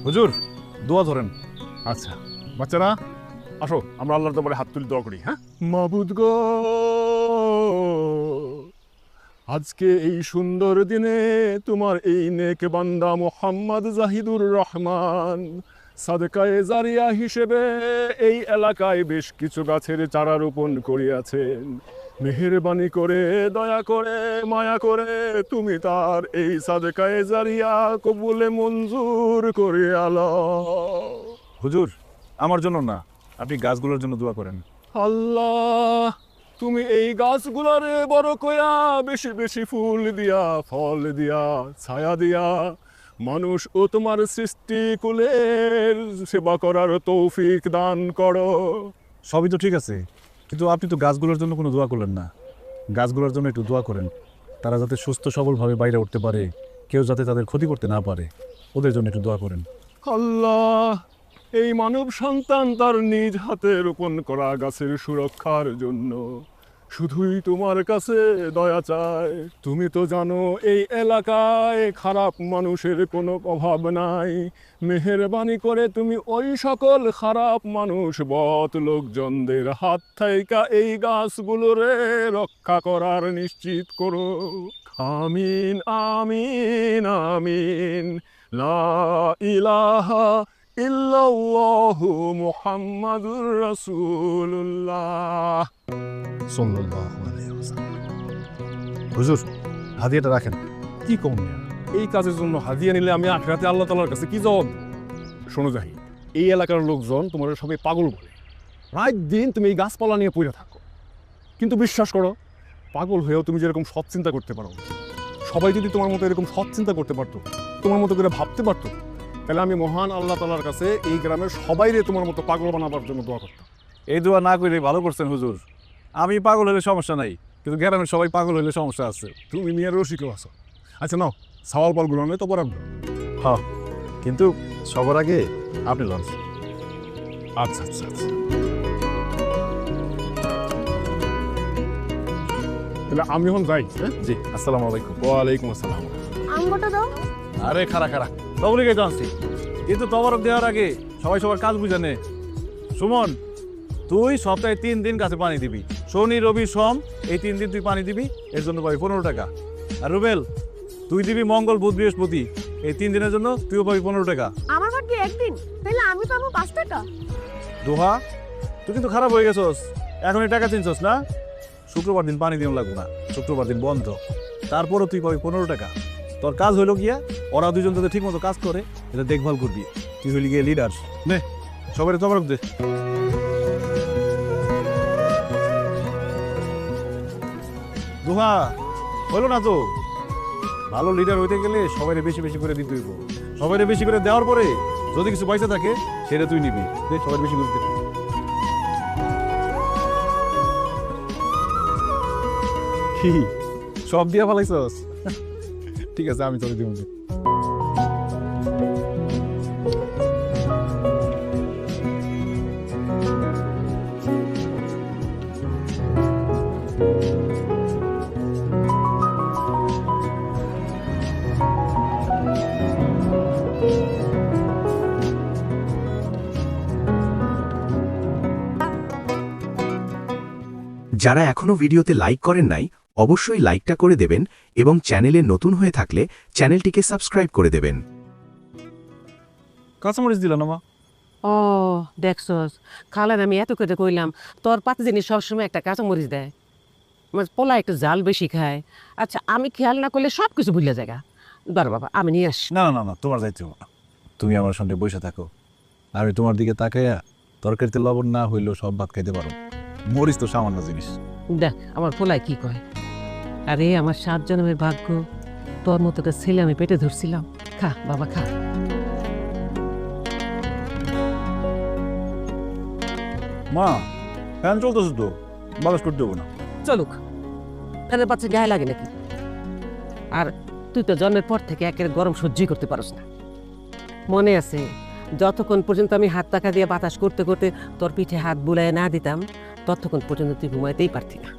হুজুর দোয়া ধরেন। আচ্ছা বাচ্চারা আসো, আমরা আল্লাহর দরবারে হাত তুলে দোয়া করি। হ্যাঁ, মাবুদ গো, আজকে এই সুন্দর দিনে তোমার এই নেক বান্দা মোহাম্মদ জাহিদুর রহমান সাদকায়ে জারিয়া হিসেবে এই এলাকায় বেশ কিছু গাছের চারা রোপণ করিয়াছেন। মেহেরবানি করে, দয়া করে, মায়া করে তুমি তার এই সাদকায়ে জারিয়া কবুলে মঞ্জুর করে আল্লাহ। হুজুর আমার জন্য না, আপনি গাছগুলোর জন্য দোয়া করেন। আল্লাহ, তুমি এই গাছগুলারে বড় কয়া বেশি বেশি ফুল দিয়া, ফল দিয়া, ছায়া দিয়া মানুষ ও তোমার সৃষ্টি কুলের সেবা করার তৌফিক দান করো। সবই তো ঠিক আছে, কিন্তু আপনি তো গাছগুলোর জন্য কোনো দোয়া করলেন না। গাছগুলোর জন্য একটু দোয়া করেন, তারা যাতে সুস্থ সবলভাবে বাইরে উঠতে পারে, কেউ যাতে তাদের ক্ষতি করতে না পারে, ওদের জন্য একটু দোয়া করেন। আল্লাহ, এই মানব সন্তান তার নিজ হাতে রোপণ করা গাছের সুরক্ষার জন্য শুধুই তোমার কাছে দয়া চায়। তুমি তো জানো এই এলাকায় খারাপ মানুষের কোনো অভাব নাই। মেহেরবানি করে তুমি ওই সকল খারাপ মানুষ বদ লোকজনদের হাত থেকে এই গাছগুলোরে রক্ষা করার নিশ্চিত করো। আমিন আমিন আমিন। লা ইলাহা ইল্লাল্লাহু মুহাম্মাদুর রাসূলুল্লাহ সাল্লাল্লাহু আলাইহি ওয়াসাল্লাম। হুজুর হাদিয়াটা রাখেন। কি কম, এই কাজের জন্য হাদিয়া নিলে আমি আখিরাতে আল্লাহ তাআলার কাছে কি জবাব? শোনো জাহি, এই এলাকার লোকজন তোমার সবাই পাগল বলে। রাত দিন তুমি এই গাছপালা নিয়ে পড়ে থাকো, কিন্তু বিশ্বাস করো, পাগল হয়েও তুমি যেরকম সৎ চিন্তা করতে পারো, সবাই যদি তোমার মতো এরকম সৎ চিন্তা করতে পারতো, তোমার মতো করে ভাবতে পারতো, তাহলে আমি মহান আল্লাহ তাআলার কাছে এই গ্রামের সবাইরে তোমার মতো পাগল বানাবার জন্য দোয়া করতাম। এই দোয়া না করে ভালো করছেন হুজুর। আমি পাগল হলে সমস্যা নাই, কিন্তু গ্রামের সবাই পাগল হলে সমস্যা আছে। তুমি মিয়ার রসিকও আছো। আচ্ছা নাও, সাওয়াল পালগুলো নয় তো বরাদ্দ। হ্যাঁ, কিন্তু সবার আগে আপনি লঞ্চ। আচ্ছা আচ্ছা আচ্ছা, তাহলে আমি এখন যাই। হ্যাঁ জি, আসসালামু আলাইকুম। ওয়ালাইকুম আসসালাম। আঙ্গুরটা দাও। আরে খারা খারা তবলিগে জানছি, কিন্তু তবরক দেওয়ার আগে সবাই সবার কাজ বুঝে নে। সুমন, তুই সপ্তাহে 3 দিন গাছে পানি দিবি, শনি রবি সোম, এই 3 দিন তুই পানি দিবি, এর জন্য পাবি 15 টাকা। আর রুবেল, তুই দিবি মঙ্গল বুধ বৃহস্পতি, এই 3 দিনের জন্য তুইও পাবি 15 টাকা। আমার বাকি একদিন, তাহলে আমি পাবো 5 টাকা। দোহা, তুই কিন্তু খারাপ হয়ে গেছস, এখনই টাকা চিনছস না? শুক্রবার দিন পানি দিন লাগবো না, শুক্রবার দিন বন্ধ, তারপরও তুই পাবি 15 টাকা। তোর কাজ হইলো গিয়া ওরা দুজন যাতে ঠিক মতো কাজ করে এটা দেখভাল করবি। তুই হইলি গিয়ে লিডার। নে সবাই তবরক দে। দোহা, হইলো না তো? ভালো লিডার হইতে গেলে সবাই বেশি বেশি করে দিতে হইব। সবাই বেশি করে দেওয়ার পরে যদি কিছু পয়সা থাকে সেটা তুই নিবি। দে সবাই বেশি করে দে। কি সব দিয়া ফেলাইছস? ঠিক আছে, আমি চলে দিব। যারা এখনো ভিডিওতে লাইক করেন নাই অবশ্যই লাইকটা করে দেবেন এবং চ্যানেলে নতুন হয়ে থাকলে চ্যানেলটিকে সাবস্ক্রাইব করে দেবেন। কাঁচামরিচ দিল না মা? ও দেখছস, খালার আমি এত করে কইলাম তোর পাতে জিনিস সবসময় একটা কাঁচামরিচ দেয়, আমার পোলা একটু জাল বেশি খায়। আচ্ছা আমি খেয়াল না করলে সব কিছু ভুলে জায়গা। বার বাবা আমি নিয়ে আসি। না না না, তোমার যাইতে হবে না। তুমি আমার সঙ্গে বসে থাকো, আমি তোমার দিকে তাকাইয়া তরকারিতে লবণ না হইলেও সব ভাত খাইতে পারো। মরিচ তো সামান্য জিনিস। দেখ আমার পোলায় কি কয়, আরে আমার 7 জন্মের ভাগ্য, তোর মতো একটা ছেলে আমি পেটে ধরছিলাম। খা বাবা খা। মা, ফ্যান চলতেছে তো, বাতাস করতে দেবো না। চলুক, ফ্যানের পাচ্ছে গায়ে লাগে নাকি? আর তুই তো জন্মের পর থেকে একের গরম সহ্যই করতে পারস না। মনে আছে যতক্ষণ পর্যন্ত আমি হাত পাখা দিয়ে বাতাস করতে করতে তোর পিঠে হাত বুলায় না দিতাম, ততক্ষণ পর্যন্ত তুই ঘুমাইতেই পারতি না।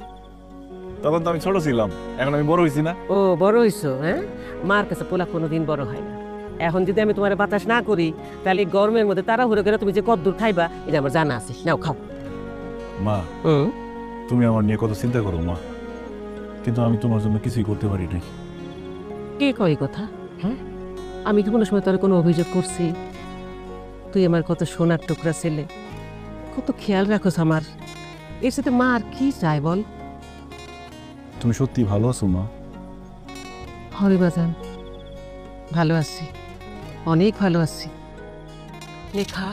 তখন তো আমি ছোট ছিলাম, এখন আমি বড় হয়েছি না? ও বড় হইছো? হ্যাঁ, মার কাছে পোলা কোনোদিন বড় হয় না। এখন যদি আমি তোমার বাতাস না করি তাহলে এই গরমের মধ্যে তাড়াহুড়ো করে তুমি যে কদ্দূর খাইবা এটা আমার জানা আছে, নাও খাও। মা, তুমি আমার নিয়ে কত চিন্তা করো মা, কিন্তু আমি তোমার জন্য কিছুই করতে পারি নাই। কে কয় এই কথা? হ্যাঁ, আমি কি কোনো সময় তোর কোনো অভিযোগ করছি? তুই আমার কত সোনার টুকরা ছেলে, কত খেয়াল রাখোস আমার, এর সাথে মা আর কি চাই বল? তুমি সত্যি ভালো আছো মা? হরে বাজান, ভালো আছি, অনেক ভালো আছি। লেখা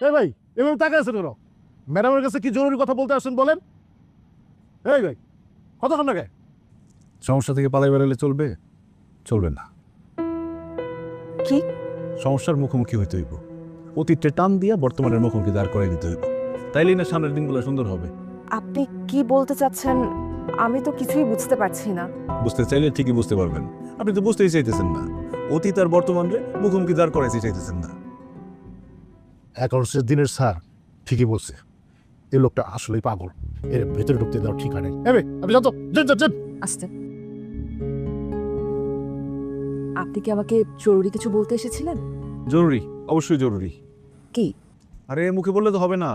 এই ভাই, এভাবে তাকায় আছেন কেন? ম্যাডামের কাছে কি জরুরি কথা বলতে আসছেন বলেন। এই ভাই, কতক্ষণ লাগে? সমস্যা থেকে পালাই বেড়ালে চলবে? চলবে না। কি? সমস্যার মুখোমুখি হইতে হইব, অতীতটা টান দিয়া বর্তমানের মুখোমুখি দাঁড় করাই দিতে হইব, তাইলেই না সামনের দিনগুলো সুন্দর হবে। আপনি কি বলতে চাচ্ছেন? আমি তো কিছুই বুঝতে পারছি না। বুঝতে চাইলে ঠিকই বুঝতে পারবেন, আপনি তো বুঝতেই চাইতেছেন না। অতীত আর বর্তমানে মুখোমুখি দাঁড় করাইতে চাইতেছেন না। অ্যাকাউন্টসের দিনের স্যার ঠিকই বলছে, এই লোকটা আসলেই পাগল, এর ভেতরে ঢুকতে দেওয়ার ঠিকানা নেই। আপনি জানতো আসতে, আপনি কি আমাকে জরুরি কিছু বলতে এসেছিলেন? জরুরি, অবশ্যই জরুরি। কি? আরে মুখে বললে তো হবে না,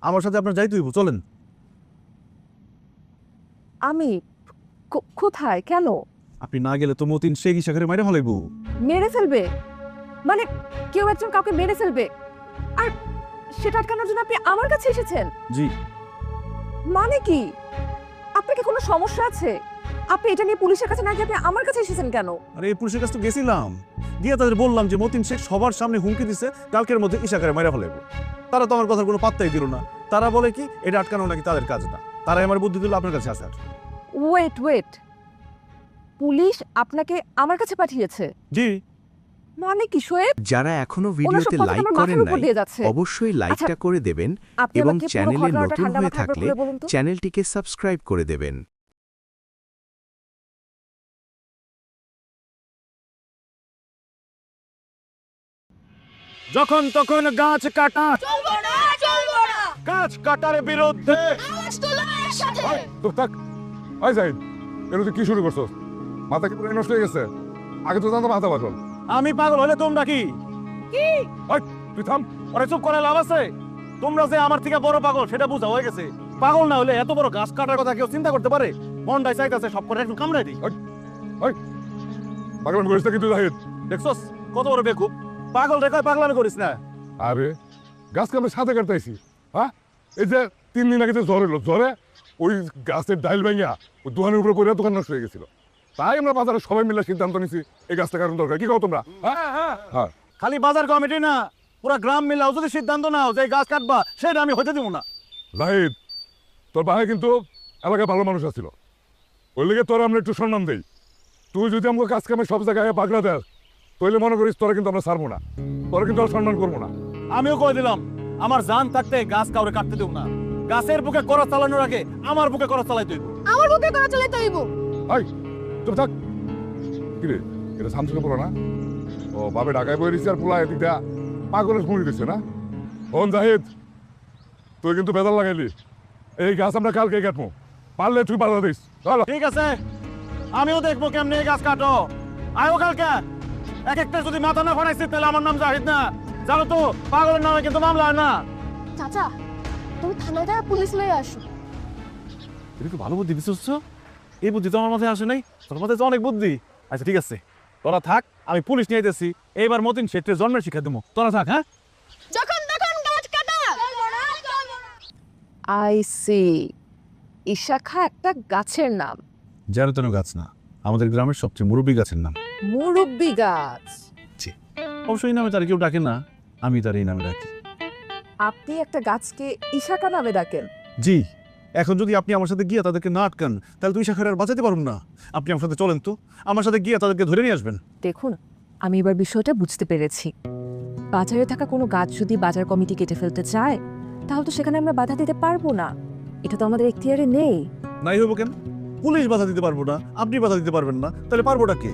আমার সাথে আপনার যাইতে হইব, চলেন। আমি কোথায়? কেন? আপনি না গেলে তো মতিন শেখ ইশাখারে মাইরা ফেলাইব। মেরে ফেলবে? মানে কেউ একজন কাউকে মেরে ফেলবে, আর সেটা আটকানোর জন্য আপনি আমার কাছে এসেছেন? জি। মানে কি? আপনার কি কোনো সমস্যা আছে? আপনি এটা নিয়ে পুলিশের কাছে না গিয়ে আপনি আমার কাছে এসেছেন কেন? আরে এই পুলিশের কাছে তো গেছিলাম, গিয়ে তাদের বললাম যে মতিন শেখ সবার সামনে হুমকি দিছে কালকের মধ্যে ইশাখারে মাইরা ফেলাইব। তারা তো আমার কথার কোনো পাত্তাই দিল না। তারা বলে কি এটা আটকানো নাকি তাদের কাজ না, তারাই আমার বুদ্ধি দিল আপনার কাছে আসার। ওয়েট, পুলিশ আপনাকে আমার কাছে পাঠিয়েছে? জি। মানে কি শোয়েব? যারা এখনো ওনার ভিডিওতে সব কথা লাইক আমার করেন মাথার উপর নাই দিয়ে যাচ্ছে। অবশ্যই লাইকটা আচ্ছা, করে দেবেন আপনি এবং আমাকে পুরো চ্যানেলে ঘটনাটা নতুন ঠান্ডা হয়ে মাথায় একবার থাকলে খুলে বলুন তো। চ্যানেলটিকে সাবস্ক্রাইব করে দেবেন। যখন তখন গাছ কাটা, চলবো না। গাছ কাটার বিরুদ্ধে। আওয়াজ তোলো এর সাথে। তো থাক। ওই জাহিদ, এর তুই কি শুরু করছস? মাথা কি পুরো নষ্ট হয়ে গেছে? আগে তো জানতো মাথা পাগল। আমি পাগল হলে তোমরা কি? ওই, তুই থাম। আরে চুপ করে লাভ আছে? তোমরা যে আমার থেকে বড় পাগল সেটা বোঝা হয়ে গেছে। পাগল না হলে এত বড় গাছ কাটার কথা কেউ চিন্তা করতে পারে? মনটাই চাইতেছে সব করে একটু কামড়াই দিই। পাগল করিস না কিন্তু জাহিদ। দেখছস কত বড় বেকুব? পাগল রেখায় পাগলামি করিস না। আরে গাছকে আমরা সাথে কাটতেছি। হ্যাঁ, এই যে 3 দিন আগে যে জ্বর এলো, জ্বরে ওই গাছের ডাইল ভেঙে ওই দোকানের উপরে পড়ে দোকান নষ্ট হয়ে গেছিল। তাই আমরা বাজারে সবাই মিলে সিদ্ধান্ত নিছি এই গাছটা কারণ দরকার। কি কও তোমরা? হ্যাঁ, খালি বাজার কমিটি না, পুরো গ্রাম মিলাও যদি সিদ্ধান্ত নাও যে এই গাছ কাটবা, সেটা আমি হইতে দিব না। জাহিদ, তোর বাসায় কিন্তু এলাকায় ভালো মানুষ আছিল, ওই লেগে তোর আমরা একটু সম্মান দেই। তুই যদি আমাকে কাজ কামে সব জায়গায় পাগলা দেস, তাহলে মনে করিস তোরা কিন্তু আমরা ছাড়বো না, তোরা কিন্তু আর সম্মান করবো না। আমিও কয়ে দিলাম আমার জান থাকতে গাছ কাউরে কাটতে দেব না। গাছের বুকে করা চালানোর আগে আমার বুকে করা চালাই দেব। আমার বুকে করা চলে তাইব। আই চুপ থাক। কিরে, এটা শামসুকে বলো না? ও বাবে ঢাকায় বই দিচ্ছে আর পোলা এদিকটা পাগলের মুড়ি দিচ্ছে না? ওন জাহিদ, তুই কিন্তু বেদাল লাগাইলি। এই গাছ আমরা কালকে কাটবো, পারলে তুই বাধা দিস। চলো। ঠিক আছে, আমিও দেখবো কেমনে এই গাছ কাটো। আয়ো কালকে। এক একটা যদি মাথা না ফাটাইছি তাহলে আমার নাম জাহিদ না, জানো তো? পাগলের নামে কিন্তু মামলা হয় না। চাচা, তুমি থানায় যায় পুলিশ লয়ে আসো। এটা তো ভালো বুদ্ধি দিচ্ছ। এই বুদ্ধি তো আমার মাথায় আসে নাই, তোর মাথায় তো অনেক বুদ্ধি। আচ্ছা ঠিক আছে, তোরা থাক, আমি পুলিশ নিয়ে যাচ্ছি। এইবার মতিন শেঠের জন্মের শিক্ষা দেবো। তোরা থাক। হ্যাঁ, যখন তখন গাছ কাটা চলবো না। আই সি, ইশাখা একটা গাছের নাম। যেন তেন গাছ না, আমাদের গ্রামের সবচেয়ে মুরব্বী গাছের নাম। মুরব্বি গাছ। অবশ্যই নামে তার কেউ ডাকে না, আমি তার এই নামে ডাকি। আপনি একটা গাছকে ইশাখা নামে ডাকেন? জি। এখন যদি আপনি আমার সাথে গিয়ে তাদেরকে না আটকান, তাহলে তুই শাখার আর বাঁচাতে পারুন না। আপনি আমার সাথে চলেন তো, আমার সাথে গিয়ে তাদেরকে ধরে নিয়ে আসবেন। দেখুন, আমি এবার বিষয়টা বুঝতে পেরেছি। বাজারে থাকা কোনো গাছ যদি বাজার কমিটি কেটে ফেলতে চায়, তাহলে তো সেখানে আমরা বাধা দিতে পারবো না। এটা তো আমাদের এখতিয়ারে নেই। নাই হবো কেন? পুলিশ বাধা দিতে পারবো না, আপনি বাধা দিতে পারবেন না, তাহলে পারবোটা কে?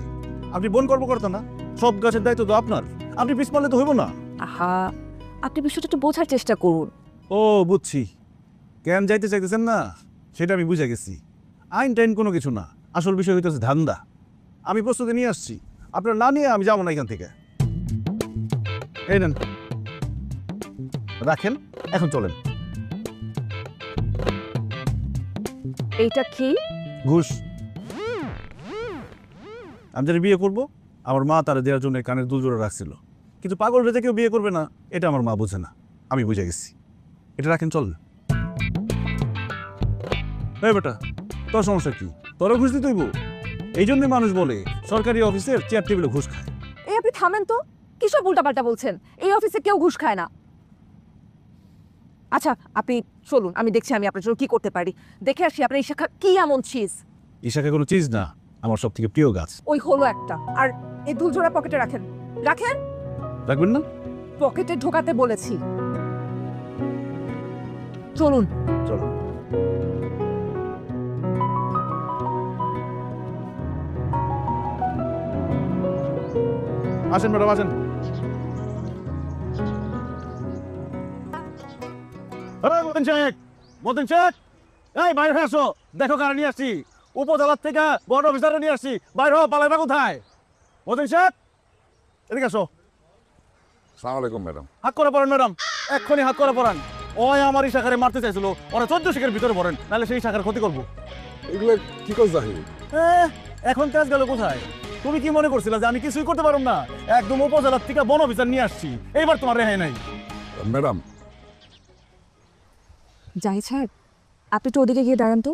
আপনি বন কর্মকর্তা না? সব গাছের দায়িত্ব তো আপনার, আপনি পিছ পারলে তো হইব না। আহা, আপনি বিষয়টা একটু বোঝার চেষ্টা করুন। ও বুঝছি, কেন যাইতে চাইতেছেন না সেটা আমি বুঝে গেছি। আইন টাইন কোনো কিছু না, আসল বিষয় হইতেছে ধান্দা। আমি প্রস্তুতি নিয়ে আসছি, আপনার না নিয়ে আমি যাবো না এখান থেকে। এই নেন, রাখেন, এখন চলেন। এইটা কি? ঘুষ। আমি যারা বিয়ে করবো, আমার মা তারা দেওয়ার জন্য কানের দুল জোড়া রাখছিল, কিন্তু পাগল রেজে কেউ বিয়ে করবে না এটা আমার মা বোঝে না, আমি বুঝে গেছি। এটা রাখেন, চল। এই বেটা, তোর সমস্যা কি? তোরা ঘুষ দিতেইব? এই জন্যই মানুষ বলে সরকারি অফিসের চেয়ার টেবিলে ঘুষ খায়। এই আপনি থামেন তো, কিসব উল্টাপাল্টা বলছেন? এই অফিসে কেউ ঘুষ খায় না। আচ্ছা আপনি চলুন, আমি দেখছি আমি আপনার জন্য কি করতে পারি। দেখে আসি আপনার এই শাখা কি এমন চিজ। ইশাকে কোনো চিজ না, আমার সব থেকে প্রিয় গাছ। ওই হলো একটা, আর এই দুলজোড়া পকেটে রাখেন। রাখেন, রাখবেন না? পকেটে ঢোকাতে বলেছি। চলুন। চলো। আসেন ম্যাডাম, আসেন। মতিন শেখ, এই বাইরে হয়ে আসো, দেখো কারা নিয়ে আসছি। উপজেলার থেকে বড় অফিসারে নিয়ে আসছি, বাইরে হও, পালাইবা কোথায়? মতিন শেখ, এদিকে আসো। সালাম আলাইকুম ম্যাডাম। হাত করে পড়েন ম্যাডাম, এক্ষুনি হাত করে পড়ান। ওই আমার এই শাখারে মারতে চাইছিল, ওরা 14 শিখের ভিতরে পড়েন, নাহলে সেই শাখার ক্ষতি করবো। এগুলো কি করছ জাহিদ? এখন তেজ গেল কোথায়? তুমি কি মনে করছিলা যে আমি কিছুই করতে পারব না? একদম উপজেলার থেকে বন অফিসার নিয়ে আসছি, এইবার তোমার রেহাই নাই। ম্যাডাম, জাহিদ সাহেব, আপনি তো ওদিকে গিয়ে দাঁড়ান তো,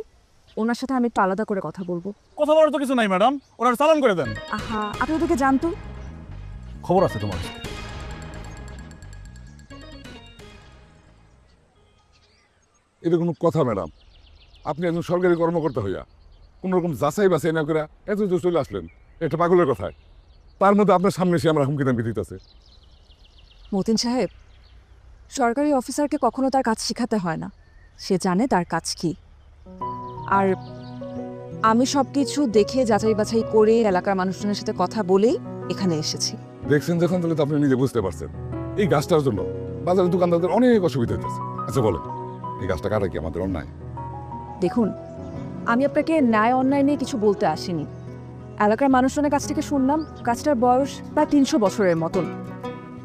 ওনার সাথে আমি একটু আলাদা করে কথা বলবো। কথা বলার তো কিছু নাই ম্যাডাম, ওনার চালান করে দেন। আহা, আপনি ওদিকে যান তো। খবর আছে তোমার? এটা কোনো কথা ম্যাডাম? আপনি একজন সরকারি কর্মকর্তা হইয়া কোনো রকম যাচাই বাছাই না করে এত দূর চলে আসলেন, এটা পাগলের কথায়। তার মধ্যে আপনার সামনে এসে আমরা হুমকি দামকি দিতেছে। মতিন সাহেব, সরকারি অফিসারকে কখনো তার কাজ শেখাতে হয় না, সে জানে তার কাজ কি। আর আমি সব কিছু দেখে যাচাই বাছাই করে এলাকার মানুষজনের সাথে কথা বলেই এখানে এসেছি। দেখছেন যখন, তাহলে তো আপনি নিজে বুঝতে পারছেন এই গাছটার জন্য বাজারের দোকানদারদের অনেক অসুবিধা হইতেছে। আচ্ছা বলেন, এই গাছটা কাটা কি আমাদের অন্যায়? দেখুন, আমি আপনাকে ন্যায় অন্যায় নিয়ে কিছু বলতে আসিনি। এলাকার মানুষজনের কাছ থেকে শুনলাম গাছটার বয়স প্রায় 300 বছরের মতন।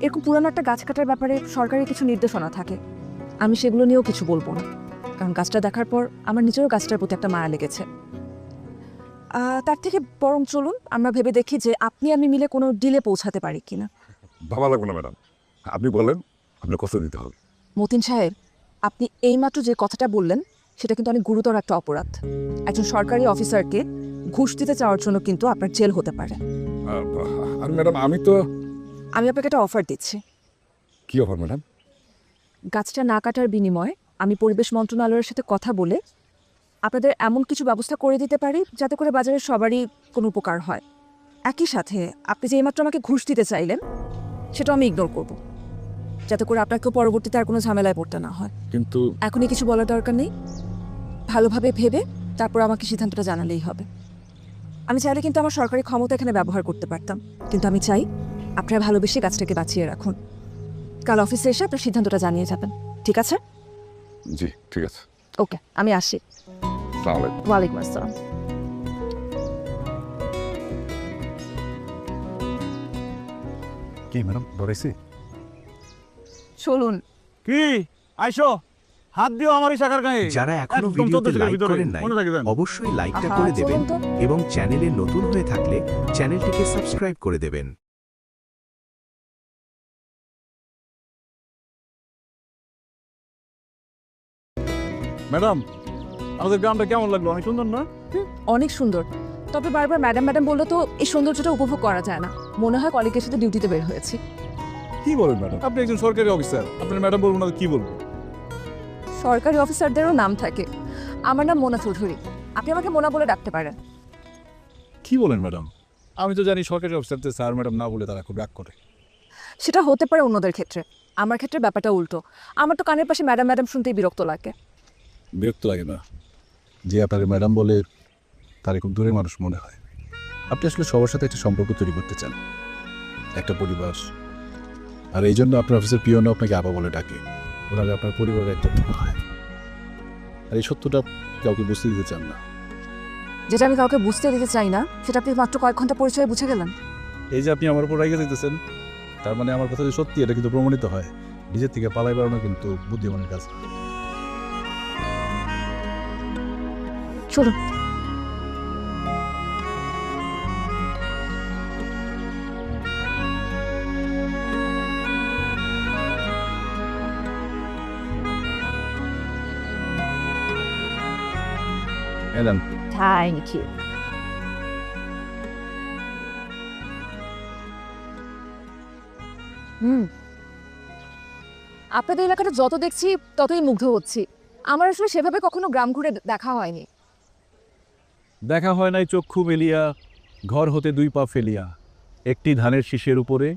এরকম পুরানো একটা গাছ কাটার ব্যাপারে সরকারি কিছু নির্দেশনা থাকে, আমি সেগুলো নিয়েও কিছু বলবো না, কারণ গাছটা দেখার পর আমার নিজেরও গাছটার প্রতি একটা মায়া লেগেছে। তার থেকে বরং চলুন আমরা ভেবে দেখি যে আপনি আমি মিলে কোনো ডিলে পৌঁছাতে পারি কিনা। ভাবা লাগবে না ম্যাডাম, আপনি বলেন আপনার কষ্ট দিতে হবে। মতিন সাহেব, আপনি এইমাত্র যে কথাটা বললেন সেটা কিন্তু অনেক গুরুতর একটা অপরাধ। একজন সরকারি অফিসারকে ঘুষ দিতে চাওয়ার জন্য কিন্তু আপনার জেল হতে পারে। আর ম্যাডাম আমি তো... আমি আপনাকে একটা অফার দিচ্ছি। কি অফার ম্যাডাম? গাছটা না কাটার বিনিময়ে আমি পরিবেশ মন্ত্রণালয়ের সাথে কথা বলে আপনাদের এমন কিছু ব্যবস্থা করে দিতে পারি যাতে করে বাজারের সবারই কোনো উপকার হয়। একই সাথে আপনি যে এইমাত্র আমাকে ঘুষ দিতে চাইলেন সেটা আমি ইগনোর করব, যাতে করে আপনাকেও পরবর্তীতে আর কোনো ঝামেলায় পড়তে না হয়। কিন্তু এখনই কিছু বলার দরকার নেই, ভালোভাবে ভেবে তারপর আমাকে সিদ্ধান্তটা জানালেই হবে। আমি চাইলে কিন্তু আমার সরকারি ক্ষমতা এখানে ব্যবহার করতে পারতাম, কিন্তু আমি চাই আপনারা ভালোবেসে গাছটাকে বাঁচিয়ে রাখুন। কাল অফিসে এসে আপনার সিদ্ধান্তটা জানিয়ে যাবেন, ঠিক আছে? জি ঠিক আছে। ওকে, আমি আসি। আসসালামু আলাইকুম। ওয়ালাইকুম আসসালাম। কি ম্যাডাম, ধরেছি? চলুন। কি আইসো, হাত দিও আমার এই শাখার গায়ে। যারা এখনো একদম ভিডিওতে 14 লাইক ভিতরে, করেন নাই মনে থাকে যেন। অবশ্যই লাইকটা আহা, করে দেবেন চলুন তো। এবং চ্যানেলে নতুন হয়ে থাকলে চ্যানেলটিকে সাবস্ক্রাইব করে দেবেন। ম্যাডাম, আমাদের গ্রামটা কেমন লাগলো? অনেক সুন্দর না? অনেক সুন্দর, তবে বারবার ম্যাডাম ম্যাডাম বললে তো এই সৌন্দর্যটা উপভোগ করা যায় না। মনে হয় কলিগের সাথে ডিউটিতে বের হয়েছি। কি বলেন ম্যাডাম, আপনি একজন সরকারি অফিসার, আপনার ম্যাডাম বলবো না তো কি বলবো? সরকারি অফিসারদেরও নাম থাকে, আমার নাম মোনা চৌধুরী, আপনি আমাকে মোনা বলে ডাকতে পারেন। কি বলেন ম্যাডাম? আমি তো জানি সরকারি অফিসারদের স্যার ম্যাডাম না বলে তারা খুব রাগ করে। সেটা হতে পারে অন্যদের ক্ষেত্রে, আমার ক্ষেত্রে ব্যাপারটা উল্টো। আমার তো কানের পাশে ম্যাডাম ম্যাডাম শুনতেই বিরক্ত লাগে। বিরক্ত লাগে না, যে আপনাকে ম্যাডাম বলে তার খুব দূরের মানুষ মনে হয়। আপনি আসলে সবার সাথে একটা সম্পর্ক তৈরি করতে চান, একটা পরিবার, আর এই জন্য আপনার অফিসের পিওনও আপনাকে আপা বলে ডাকে। ওনাকে আপনার পরিবারের একটা মেয়ে হয়। আর এই সত্যটা কাউকে বুঝতে দিতে চান না। যেটা আমি কাউকে বুঝতে দিতে চাই না সেটা আপনি মাত্র কয়েক ঘন্টা পরিচয়ে বুঝে গেলেন। এই যে আপনি আমার উপর রেগে যেতেছেন, তার মানে আমার কথা যে সত্যি এটা কিন্তু প্রমাণিত হয়। নিজের থেকে পালাই বেড়ানো কিন্তু বুদ্ধিমানের কাজ। চলো। এলেন থ্যাংক ইউ। আপনাদের এলাকাটা যত দেখছি ততই মুগ্ধ হচ্ছি। আমার আসলে সেভাবে কখনো গ্রাম ঘুরে দেখা হয়নি। দেখা হয় নাই চক্ষু মেলিয়া, ঘর হতে 2 পা ফেলিয়া, একটি ধানের শীষের উপরে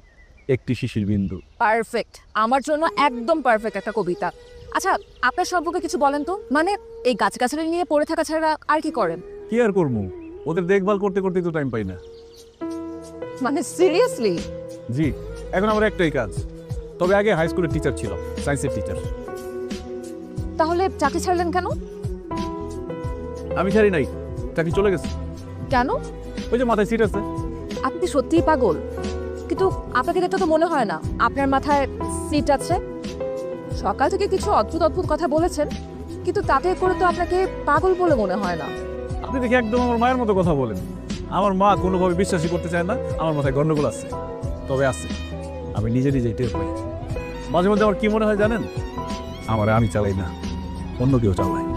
একটি শিশির বিন্দু। পারফেক্ট, আমার জন্য একদম পারফেক্ট একটা কবিতা। আচ্ছা, আপনার সম্পর্কে কিছু বলেন তো। মানে এই গাছগাছালি নিয়ে পড়ে থাকা ছাড়া আর কি করেন? কি আর করবো, ওদের দেখভাল করতে করতে তো টাইম পাই না। মানে সিরিয়াসলি? জি, এখন আমার একটাই কাজ। তবে আগে হাই স্কুলের টিচার ছিল, সায়েন্সের টিচার। তাহলে চাকরি ছাড়লেন কেন? আমি ছাড়ি নাই, চাকরি চলে গেছে। কেন? ওই যে মাথায় সিট আছে। আপনি সত্যিই পাগল, কিন্তু আপনাকে দেখতে তো মনে হয় না আপনার মাথায় সিট আছে। সকাল থেকে কিছু অদ্ভুত অদ্ভুত কথা বলেছেন, কিন্তু তাতে করে তো আপনাকে পাগল বলে মনে হয় না। আপনি দেখি একদম আমার মায়ের মতো কথা বলেন। আমার মা কোনোভাবে বিশ্বাসই করতে চায় না আমার মাথায় গন্ডগোল আছে। তবে আছে, আমি নিজে নিজেই টের পাই। মাঝে মধ্যে আমার কি মনে হয় জানেন? আমার আমি চালাই না, অন্য কেউ চালায়।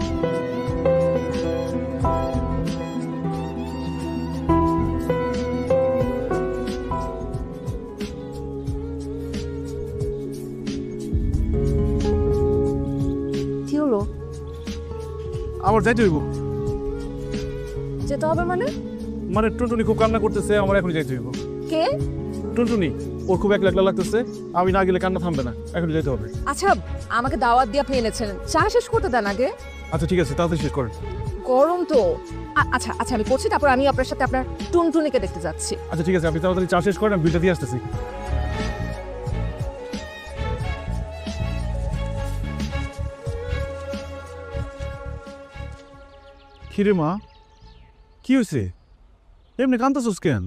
কি হলো? আমার যাইতে হইব। যেতে হবে মানে? মানে টুনটুনি খুব কান্না করতেছে, আমার এখনই যাইতে হইব। কে? টুনটুনি, ওর খুব একলা একলা লাগতেছে। আমি না গেলে কান্না থামবে না, এখনই যেতে হবে। আচ্ছা, আমাকে দাওয়াত দিয়ে আপনি এনেছেন, চা শেষ করতে দেন আগে। আচ্ছা ঠিক আছে, তাড়াতাড়ি শেষ করেন। গরম তো। আচ্ছা আচ্ছা, আমি করছি, তারপর আমি আপনার সাথে আপনার টুনটুনিকে দেখতে যাচ্ছি। আচ্ছা ঠিক আছে, আপনি তাড়াতাড়ি চা শেষ করেন, আমি বিলটা দিয়ে আসতেছি। কিরে মা, কি হয়েছে? এমনি কান্দতেছিস কেন?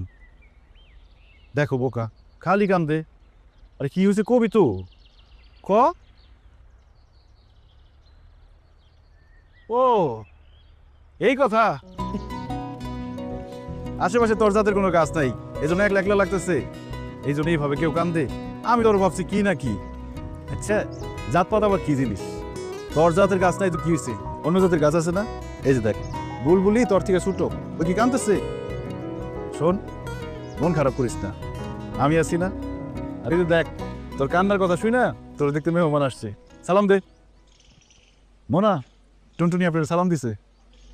দেখো বোকা, খালি কান্দে। আরে কি হয়েছে কবি তো, ক। ও এই কথা। আশেপাশে তোর জাতের কোনো গাছ নাই, এই জন্য একলা একলা লাগতেছে। এই জন্য এইভাবে কেউ কান্দে। আমি তোর ভাবছি কি না কি। আচ্ছা, জাতপাত আবার কি জিনিস? তোর জাতের গাছ নাই তো কি হয়েছে? অন্য জাতের গাছ আছে না? এই যে দেখ, বুলবুলি তোর থেকে ছোট, ওই কি কান্দতেছে? শোন, মন খারাপ করিস না, আমি আছি না। আরে দেখ, তোর কান্নার কথা শুই না, তোর দেখতে মেহমান আসছে। সালাম দে। মোনা, টুনটুনি আপনার সালাম দিছে।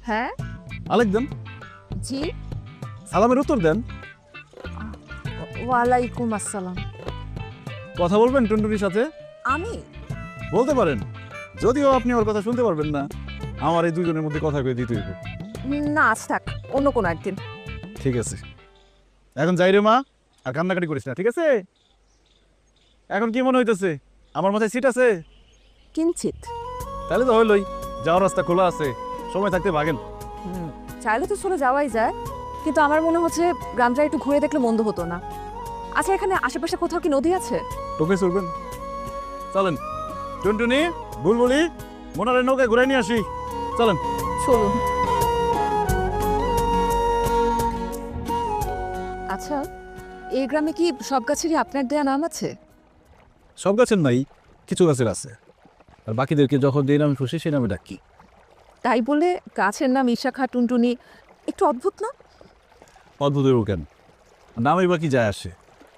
হ্যাঁ। আলেক দেন। জি। সালামের উত্তর দেন। ওয়ালাইকুম আসসালাম। কথা বলবেন টুনটুনির সাথে? আমি বলতে পারেন, যদিও আপনি ওর কথা শুনতে পারবেন না। আমার এই দুজনের মধ্যে কথা কয়ে দিতে হইব। না, আজ থাক, অন্য কোনো একদিন। ঠিক আছে, এখন যাই রে মা, আর কান্নাকাটি করিস না, ঠিক আছে? এখন কি মনে হইতেছে, আমার মাথায় সিট আছে? কিঞ্চিত। তাহলে তো হইলই, যাওয়ার রাস্তা খোলা আছে, সময় থাকতে ভাগেন। চাইলে তো চলে যাওয়াই যায়, কিন্তু আমার মনে হচ্ছে গ্রামটা একটু ঘুরে দেখলে মন্দ হতো না। আচ্ছা, এখানে আশেপাশে কোথাও কি নদী আছে? টোকে চলবেন, চলেন। টুনটুনি, বুলবুলি, মোনারের নৌকায় ঘুরে নিয়ে আসি, চলেন। চলুন। আচ্ছা, এই গ্রামে কি সব গাছেরই আপনার দেয়া নাম আছে? সব গাছের নাই, কিছু গাছের আছে। আর বাকিদেরকে যখন যে নামে খুশি সেই নামে ডাকি। তাই বলে গাছের নাম ইশাখা, টুনটুনি, একটু অদ্ভুত না? অদ্ভুত কেন? নামই বাকি যায় আসে,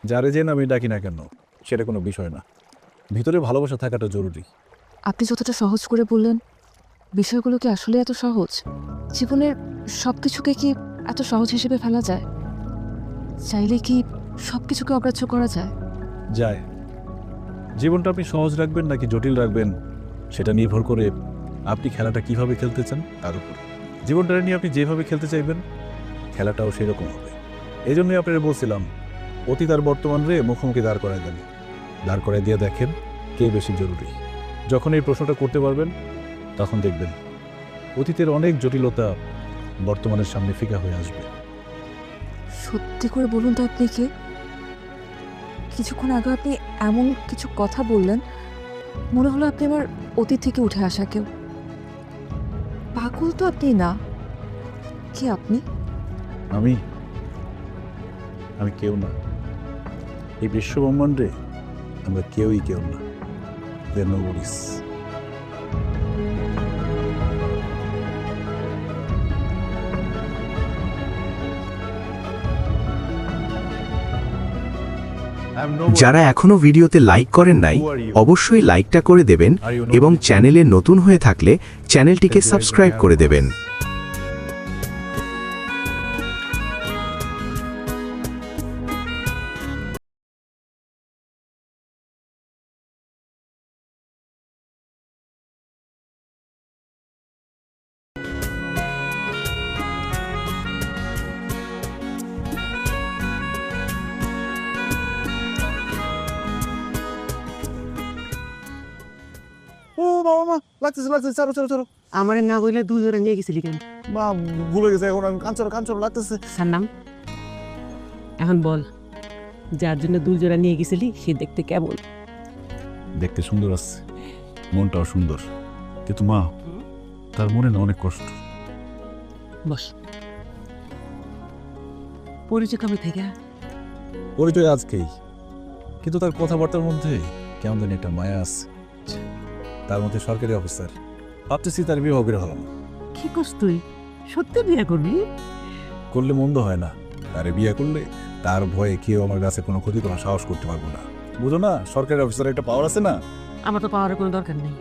যারে যে নামে ডাকি না কেন সেটা কোনো বিষয় না। ভিতরে ভালোবাসা থাকাটা জরুরি। আপনি যতটা সহজ করে বললেন, বিষয়গুলো কি আসলে এত সহজ? জীবনের সব কিছুকে কি এত সহজ হিসেবে ফেলা যায়? চাইলে কি সব কিছুকে অগ্রাহ্য করা যায়? যায়। জীবনটা আপনি সহজ রাখবেন নাকি জটিল রাখবেন সেটা নির্ভর করে আপনি খেলাটা কিভাবে খেলতে চান তার উপর। জীবনটা নিয়ে আপনি যেভাবে খেলতে চাইবেন খেলাটাও সেরকম হবে। এই জন্যই আপনারা বলছিলাম, অতীত আর বর্তমান রে মুখোমুখি দাঁড় করায় দেন। দাঁড় করে দিয়ে দেখেন কে বেশি জরুরি। যখন এই প্রশ্নটা করতে পারবেন তখন দেখবেন অতীতের অনেক জটিলতা বর্তমানের সামনে ফিকা হয়ে আসবে। সত্যি করে বলুন তো আপনি কে? কিছুক্ষণ আগে আপনি এমন কিছু কথা বললেন, মনে হলো আপনি আমার অতীত থেকে উঠে আসা কেউ। পাগল তো আপনি না। কে আপনি? আমি কেউ না। এই বিশ্ব ব্রহ্মাণ্ডে আমরা কেউই কেউ না। They're nobodies. যারা এখনো ভিডিওতে লাইক করেন নাই অবশ্যই লাইকটা করে দেবেন এবং চ্যানেলে নতুন হয়ে থাকলে চ্যানেলটিকে সাবস্ক্রাইব করে দেবেন। ও বাবা লাগতেছে চারো চারো চারো। আমার না বইলে দুজনে নিয়ে গেছিলি কেন? মা ভুলে গেছে, এখন আমি কাঞ্চর লাগতেছে। সান্নাম, এখন বল, যার জন্য দুজোড়া নিয়ে গেছিলি সে দেখতে কেমন? দেখতে সুন্দর আছে, মনটাও সুন্দর, কিন্তু মা তার মনে না অনেক কষ্ট। বস। পরিচয় কবে থেকে? পরিচয় আজকেই, কিন্তু তার কথাবার্তার মধ্যে কেমন জানি একটা মায়া আছে। তার মধ্যে সরকারি অফিসার, ভাবতেছি তার বিবাহ করে হলাম। কি করছ তুই? সত্যি বিয়ে করবি? করলে মন্দ হয় না, তারে বিয়ে করলে তার ভয়ে কেউ আমার কাছে কোনো ক্ষতি করার সাহস করতে পারবো না। বুঝো না, সরকারি অফিসার একটা পাওয়ার আছে না। আমার তো পাওয়ার কোনো দরকার নেই।